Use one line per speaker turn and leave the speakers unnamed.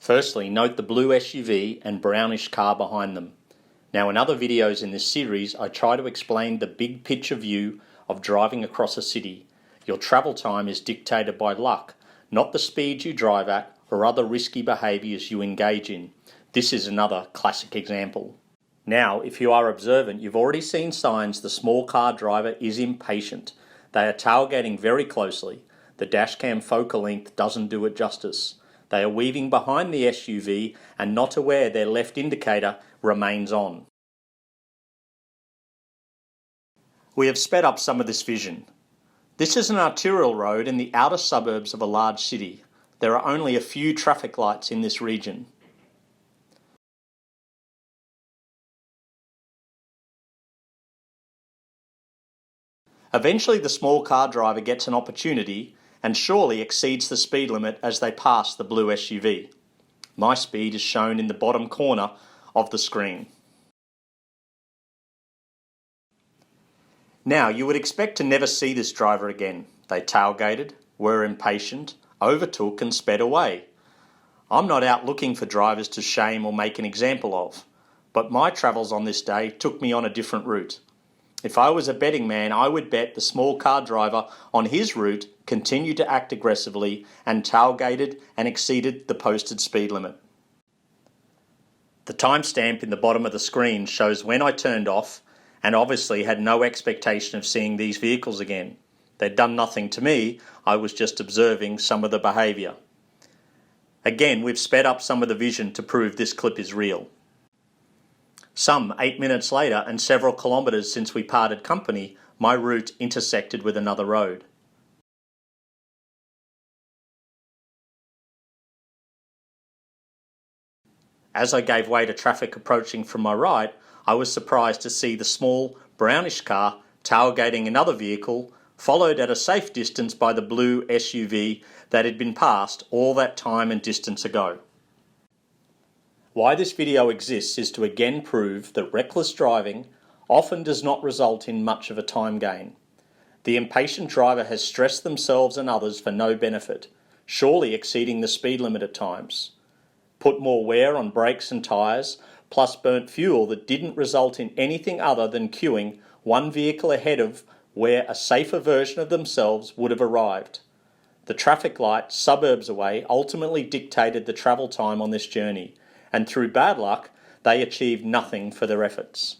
Firstly, note the blue SUV and brownish car behind them. Now, in other videos in this series, I try to explain the big picture view of driving across a city. Your travel time is dictated by luck, not the speed you drive at or other risky behaviours you engage in. This is another classic example. Now, if you are observant, you've already seen signs the small car driver is impatient. They are tailgating very closely. The dashcam focal length doesn't do it justice. They are weaving behind the SUV and not aware their left indicator remains on. We have sped up some of this vision. This is an arterial road in the outer suburbs of a large city. There are only a few traffic lights in this region. Eventually the small car driver gets an opportunity and surely exceeds the speed limit as they pass the blue SUV. My speed is shown in the bottom corner of the screen. Now, you would expect to never see this driver again. They tailgated, were impatient, overtook and sped away. I'm not out looking for drivers to shame or make an example of, but my travels on this day took me on a different route. If I was a betting man, I would bet the small car driver on his route continued to act aggressively and tailgated and exceeded the posted speed limit. The timestamp in the bottom of the screen shows when I turned off and obviously had no expectation of seeing these vehicles again. They'd done nothing to me, I was just observing some of the behaviour. Again, we've sped up some of the vision to prove this clip is real. Some 8 minutes later and several kilometres since we parted company, my route intersected with another road. As I gave way to traffic approaching from my right, I was surprised to see the small, brownish car tailgating another vehicle, followed at a safe distance by the blue SUV that had been passed all that time and distance ago. Why this video exists is to again prove that reckless driving often does not result in much of a time gain. The impatient driver has stressed themselves and others for no benefit, surely exceeding the speed limit at times. Put more wear on brakes and tyres, plus burnt fuel that didn't result in anything other than queuing one vehicle ahead of where a safer version of themselves would have arrived. The traffic light suburbs away ultimately dictated the travel time on this journey, and through bad luck, they achieved nothing for their efforts.